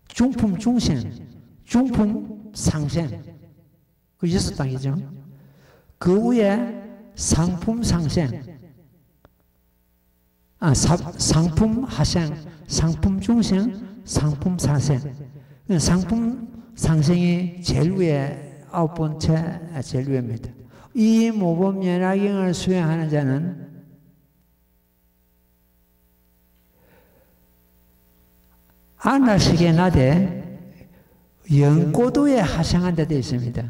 중품중생, 중품상생. 그 6단계죠. 그 위에 상품상생, 상품하생, 상품중생, 상품사생. 상품상생이 제일 위에 9번째 제일 위입니다. 이 모범연화경을 수행하는 자는 안락세계 나되 영고도에 하생한 데 되어 있습니다.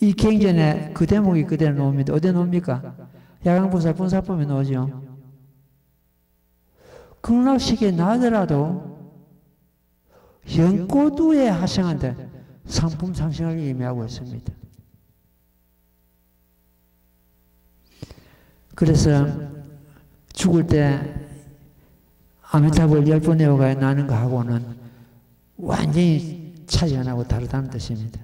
이 경전에 그 대목이 그대로 나옵니다. 어디에 나옵니까? 야광보살 본사법에 나오죠. 극락세계에 나더라도 영고도에 하생한 데 상품상생을 의미하고 있습니다. 그래서 죽을 때 아미타불 10번 외워가 나는 거하고는 완전히 차이 안 나고 다르다는 뜻입니다.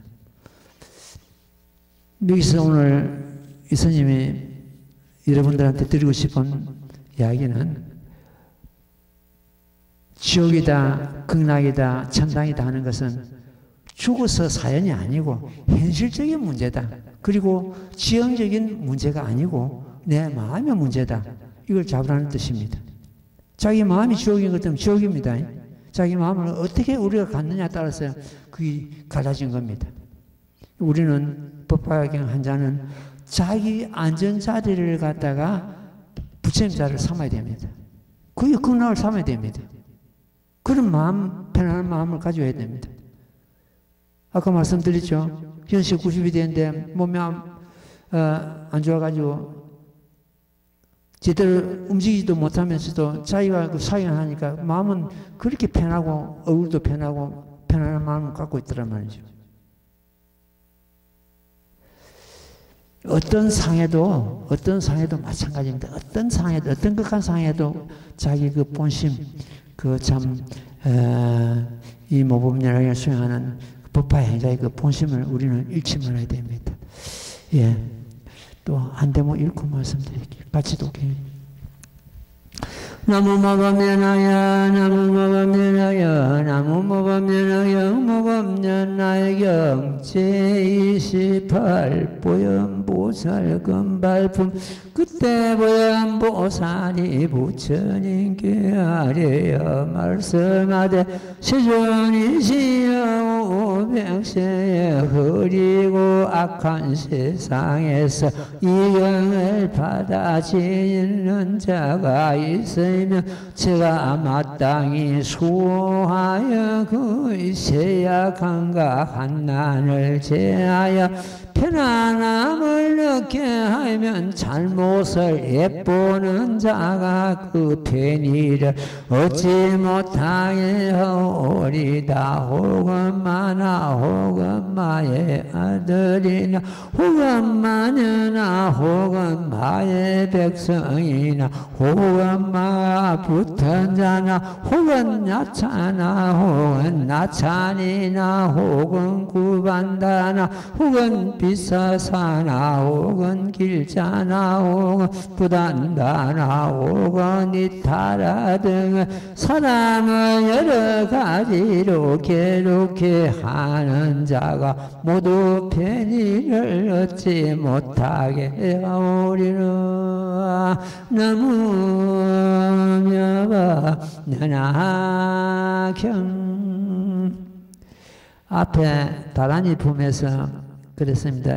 여기서 오늘 이 스님이 여러분들한테 드리고 싶은 이야기는 지옥이다, 극락이다, 천당이다 하는 것은 죽어서 사연이 아니고 현실적인 문제다. 그리고 지형적인 문제가 아니고 내 마음의 문제다. 이걸 잡으라는 뜻입니다. 자기 마음이 지옥인 것 때문에 지옥입니다. 자기 마음을 어떻게 우리가 갖느냐에 따라서 그게 갈라진 겁니다. 우리는 법화경 한 자는 자기 안전자리를 갖다가 부처님 자리를 삼아야 됩니다. 그게 극락을 삼아야 됩니다. 그런 마음, 편안한 마음을 가져야 됩니다. 아까 말씀드렸죠. 현실 90이 되는데 몸이 안 좋아가지고 제대로 움직이지도 못하면서도 자기가 그 사용하니까 마음은 그렇게 편하고 얼굴도 편하고 편안한 마음을 갖고 있더란 말이죠. 어떤 상해도 마찬가지입니다. 어떤 상해도, 어떤 극한 상해도 자기 그 본심, 그 참, 이 모범연화경을 수행하는 법화 행자의 그 본심을 우리는 잃지 말아야 됩니다. 예. 또 한 대목 읽고 말씀드릴게요. 같이 독해. 나무 모범면하여 나무 모범면하여 나무 모범면하여 모범면하여 제28 보현보살 금발품 그때 보현보살이 부처님께 아뢰어 말씀하되 세존이시여 500세에 흐리고 악한 세상에서 이경을 받아 지는 자가 있으며 제가 마땅히 수호하여 그의 세약함과 한난을 제하여 편안함을 얻게 하면 잘못을 엿보는 자가 그 편의를 얻지 못하게 하오리다. 혹은 마나 혹은 마의 아들이나 혹은 마녀나 혹은 마의 백성이나 혹은 마 붙은 자나 혹은 야차나 혹은 나찬이나 혹은 구반다나 혹은 비사사나 혹은 길자나 혹은 부단다나 혹은 이타라 등의 사람을 여러 가지로 괴롭게 하는 자가 모두 편의를 얻지 못하게 하오리라. 나무며바 나나경 앞에 다란이 품에서 그랬습니다.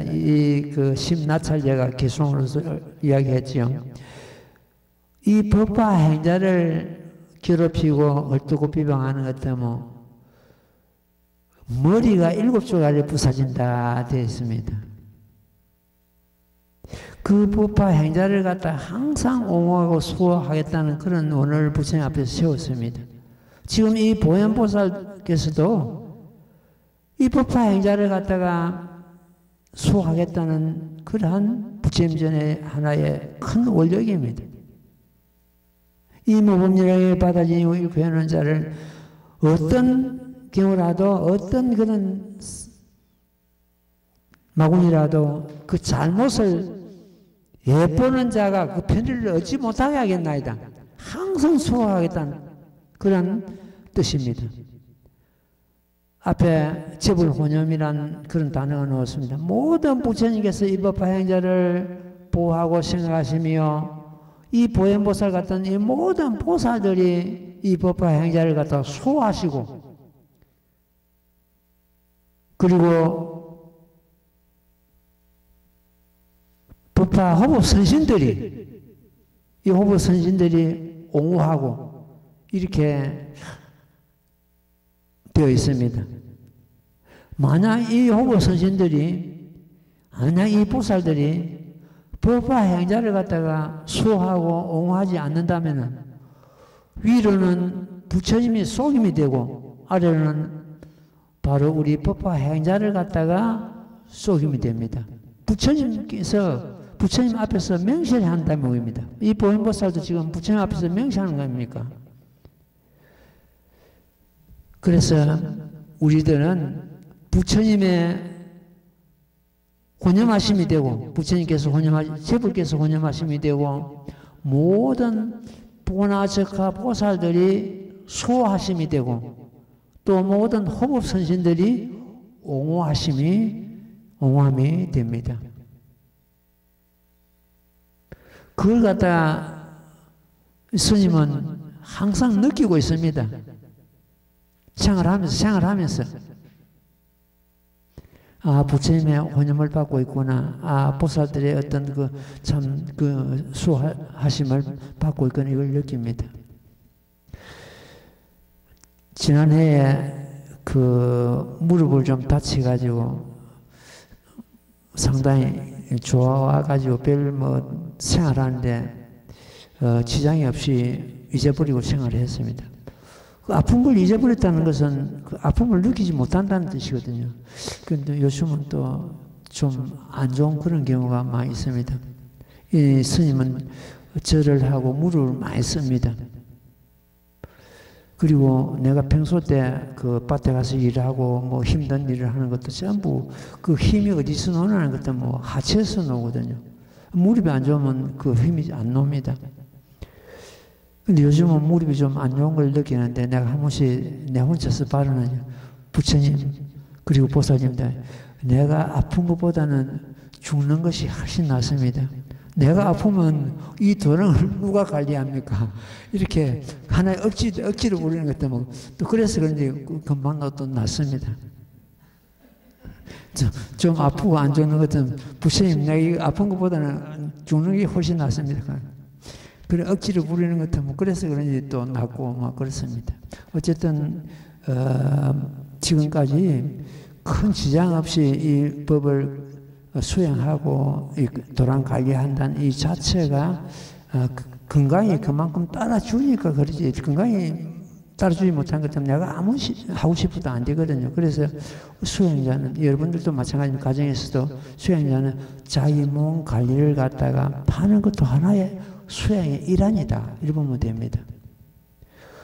그 심나찰제가 기송으로서 이야기했지요. 이 법화 행자를 괴롭히고 헐뜯고 비방하는 것 때문에 머리가 7조각이 부서진다 되어 있습니다. 그 법화 행자를 갖다 항상 옹호하고 수호하겠다는 그런 원을 부처님 앞에서 세웠습니다. 지금 이 보현보살께서도 이 법화 행자를 갖다가 수호하겠다는 그러한 부처님전의 하나의 큰 원력입니다. 이 모범률에 받아진 이 구현하는 자를 어떤 경우라도 어떤 그런 마군이라도 그 잘못을 엿보는 자가 그 편의를 얻지 못하게 하겠나이다. 항상 수호하겠다는 그런 뜻입니다. 앞에 재불혼염이란 그런 단어가 나왔습니다. 모든 부처님께서 이 법화 행자를 보호하고 생각하시며 이 보현보살 같은 이 모든 보살들이 이 법화 행자를 갖다 수호하시고 그리고 법화 호법 선신들이 이 호법 선신들이 옹호하고 이렇게 되어 있습니다. 만약 이 호법 선신들이 만약 이 보살들이 법화 행자를 갖다가 수호하고 옹호하지 않는다면 위로는 부처님이 속임이 되고 아래로는 바로 우리 법화 행자를 갖다가 속임이 됩니다. 부처님께서 부처님 앞에서 명시를 한다는 의미입니다. 이 보현보살도 지금 부처님 앞에서 명시하는 겁니까? 그래서 우리들은 부처님의 혼념하심이 되고 부처님께서 제불께서 혼념하심이 되고 모든 보나적하 보살들이 수호하심이 되고 또 모든 호법선신들이 옹호함이 됩니다. 그걸 갖다 스님은 항상 느끼고 있습니다. 생활하면서 아, 부처님의 혼념을 받고 있구나. 아, 보살들의 어떤 수호하심을 받고 있구나. 이걸 느낍니다. 지난해에 무릎을 좀 다쳐가지고 상당히 좋아가지고 생활하는데 지장이 없이 잊어버리고 생활을 했습니다. 그 아픈 걸 잊어버렸다는 것은 그 아픔을 느끼지 못한다는 뜻이거든요. 그런데 요즘은 또 좀 안 좋은 그런 경우가 많이 있습니다. 이 스님은 절을 하고 무릎을 많이 씁니다. 그리고 내가 평소 때 그 밭에 가서 일하고 뭐 힘든 일을 하는 것도 전부 그 힘이 어디서 노는 것도 뭐 하체에서 노거든요. 무릎이 안 좋으면 그 힘이 안 놉니다. 근데 요즘은 무릎이 좀 안 좋은 걸 느끼는데 내가 한 번씩 내 혼자서 바르는 부처님 그리고 보살님들 내가 아픈 것보다는 죽는 것이 훨씬 낫습니다. 내가 아프면 이 도령을 누가 관리합니까? 이렇게 하나의 억지로 부리는 것 때문에 또 그래서 그런지 금방 또 낫습니다. 좀 아프고 안 좋는 것은 부처님 내가 아픈 것보다는 죽는 게 훨씬 낫습니다. 그래 억지로 부리는 것 때문에 그래서 그런지 또 낫고 막 그렇습니다. 어쨌든 지금까지 큰 지장 없이 이 법을 수행하고 도랑 관리한다는 이 자체가 건강이 그만큼 따라주니까 그러지 건강이 따라주지 못한 것 때문에 내가 아무 하고 싶어도 안 되거든요. 그래서 수행자는 여러분들도 마찬가지로 가정에서도 수행자는 자기 몸 관리를 갖다가 하는 것도 하나의 수행의 일환이다. 이렇게 보면 됩니다.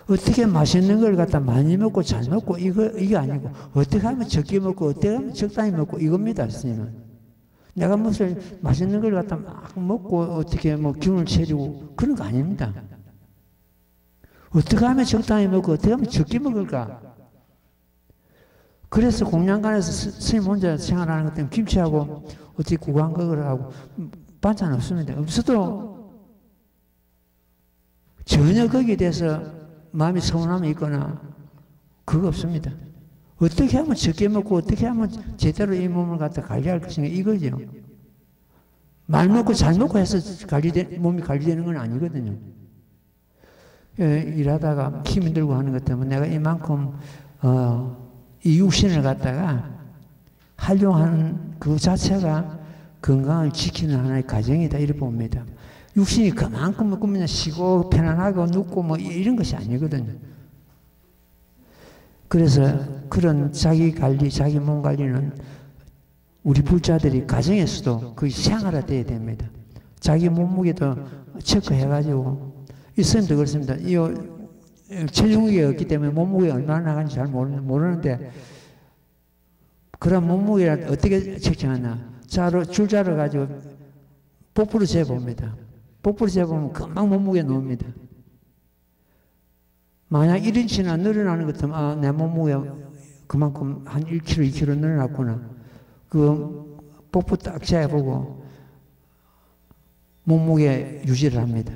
어떻게 맛있는 걸 갖다 많이 먹고 잘 먹고 이게 아니고 어떻게 하면 적게 먹고 어떻게 하면 적당히 먹고 이겁니다. 스님은. 내가 무슨 맛있는 걸 갖다 막 먹고 어떻게 뭐 기운을 차리고 그런 거 아닙니다. 어떻게 하면 적당히 먹고 어떻게 하면 적게 먹을까? 그래서 공양간에서 스님 혼자 생활하는 것 때문에 김치하고 어떻게 구강극을 하고 반찬 없습니다. 없어도 전혀 거기에 대해서 마음이 서운함이 있거나 그거 없습니다. 어떻게 하면 적게 먹고 어떻게 하면 제대로 이 몸을 갖다 관리할 것인가 이거죠. 말 먹고 잘 먹고 해서 몸이 관리되는 건 아니거든요. 일하다가 힘이 들고 하는 것 때문에 내가 이만큼 이 육신을 갖다가 활용하는 그 자체가 건강을 지키는 하나의 과정이다 이렇게 봅니다. 육신이 그만큼 그냥 쉬고 편안하고 눕고 뭐 이런 것이 아니거든요. 그래서 그런 자기 관리, 자기 몸 관리는 우리 불자들이 가정에서도 거의 생활화돼야 됩니다. 자기 몸무게도 체크해가지고 이 선생님도 그렇습니다. 이 체중무게가 없기 때문에 몸무게가 얼마나 나가는지 잘 모르는데 그런 몸무게를 어떻게 측정하나 줄자로 가지고 복부로 재봅니다. 복부로 재보면 금방 몸무게 나옵니다. 만약 1인치나 늘어나는 것 같으면 내 몸무게 그만큼 한 1kg, 2kg 늘어났구나. 그 복부 딱 재보고 몸무게 유지를 합니다.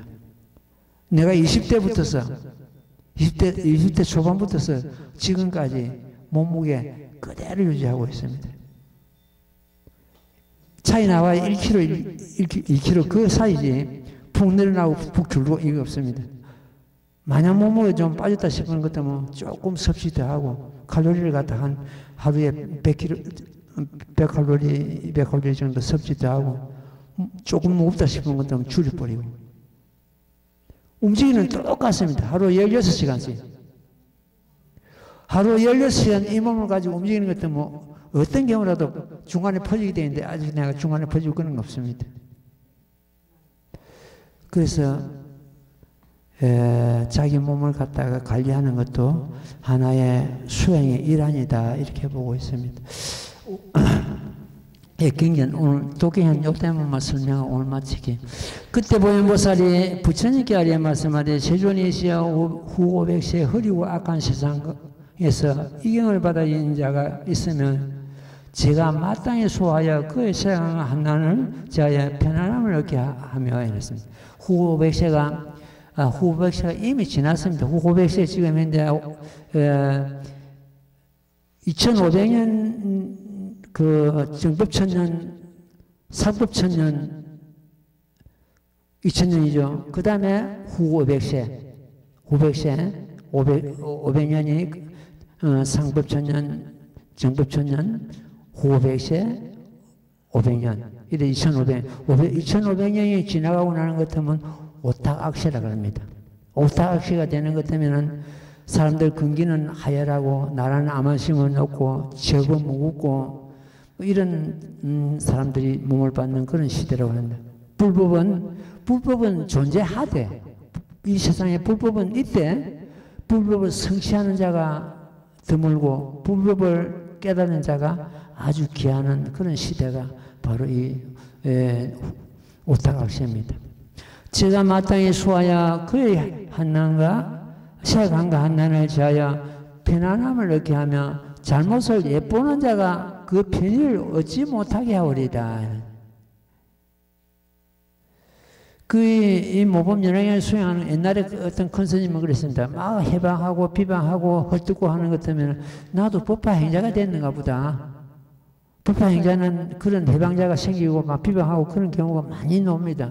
내가 20대부터서 20대 초반부터서 지금까지 몸무게 그대로 유지하고 있습니다. 차이 나와야 1kg, 2kg 그 사이지 푹 늘어나고 푹 줄고 이거 없습니다. 만약 몸무게 좀 빠졌다 싶은 것 때문에 조금 섭취 더 하고 칼로리를 갖다 한 하루에 100칼로리, 200칼로리 정도 섭취 더 하고 조금 무겁다 싶은 것 때문에 줄여버리고 움직이는 똑같습니다. 하루 16시간씩. 하루 16시간 이 몸을 가지고 움직이는 것 때문에 어떤 경우라도 중간에 퍼지게 되는데 아직 내가 중간에 퍼지고 그런 거 없습니다. 그래서 자기 몸을 갖다가 관리하는 것도 하나의 수행의 일환이다 이렇게 보고 있습니다. 경전 오늘 도경현 요때문만 설명하고 오늘 마치기. 그때 보현보살이 부처님께 아리에 말씀하되 세존이시여 후 500세 흐리고 악한 세상에서 이경을 받아 있는 자가 있으면 제가 마땅히 소하여 그의 생각하나는 자의 편안함을 얻게 하며 이랬습니다. 후 500세가 이미 지났습니다. 후 500세 지금 현재 2500년 그 정법천년, 사법천년 2000년이죠. 그 다음에 후 500년이 상법천년, 정법천년, 후 500세, 500년. 이래 2500년이 지나가고 나는 것 같으면 오탁악세라 그럽니다. 오탁악세가 되는 것 같으면은 사람들 근기는 하열하고 나라는 암만심은 없고 적은 무겁고 이런 사람들이 몸을 받는 그런 시대라고 합니다. 불법은 존재하되 이 세상에 불법은 있대 불법을 성취하는 자가 드물고 불법을 깨닫는 자가 아주 귀하는 그런 시대가 바로 이 오탁악세입니다. 제가 마땅히 수하여 그의 한난과 색한과 한난을 지하여 편안함을 얻게 하며 잘못을 엿보는 자가 그 편의를 얻지 못하게 하오리다. 이 모범연합을 수행하는 옛날에 어떤 큰 스님은 그랬습니다. 막 해방하고 비방하고 헐뜯고 하는 것 때문에 나도 법화 행자가 됐는가 보다. 법화 행자는 그런 해방자가 생기고 막 비방하고 그런 경우가 많이 나옵니다.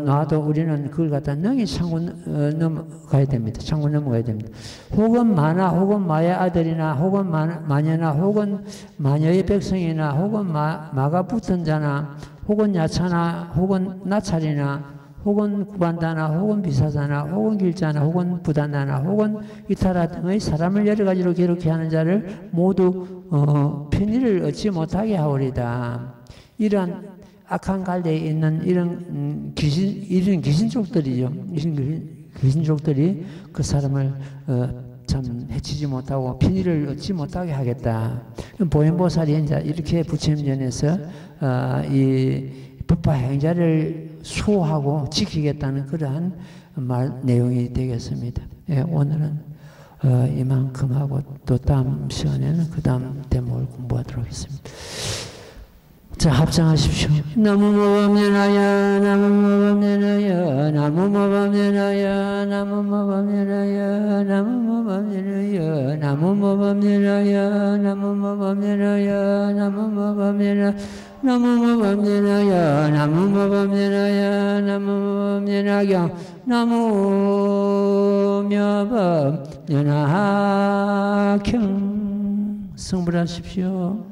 나도 우리는 그걸 갖다 능히 참고 넘어가야 됩니다. 참고 넘어가야 됩니다. 혹은 마나 혹은 마의 아들이나 혹은 마녀나 혹은 마녀의 백성이나 혹은 마가 붙은 자나 혹은 야차나 혹은 나찰이나 혹은 구반다나 혹은 비사자나 혹은 길자나 혹은 부단다나 혹은 이타라 등의 사람을 여러 가지로 괴롭게 하는 자를 모두 편의를 얻지 못하게 하오리다. 이러한 악한 갈대에 있는 이런 귀신족들이죠. 귀신족들이 그 사람을 참 해치지 못하고 편의를 얻지 못하게 하겠다. 보현보살이 이제 이렇게 부처님전에서 이 법화 행자를 수호하고 지키겠다는 그러한 내용이 되겠습니다. 예, 오늘은 이만큼 하고 또 다음 시간에는 그 다음 대목을 공부하도록 하겠습니다. 자, 합장하십시오. 나무모범연하여 나무모범연하여 나무모범연하여 나무모범연하여 나무모범연하여 나무모범연하여 나무모범연하여 나무모범연하여 나무모범연하여 나무모범연하여 나무모범연하여 나무묘범연하경 성불하십시오.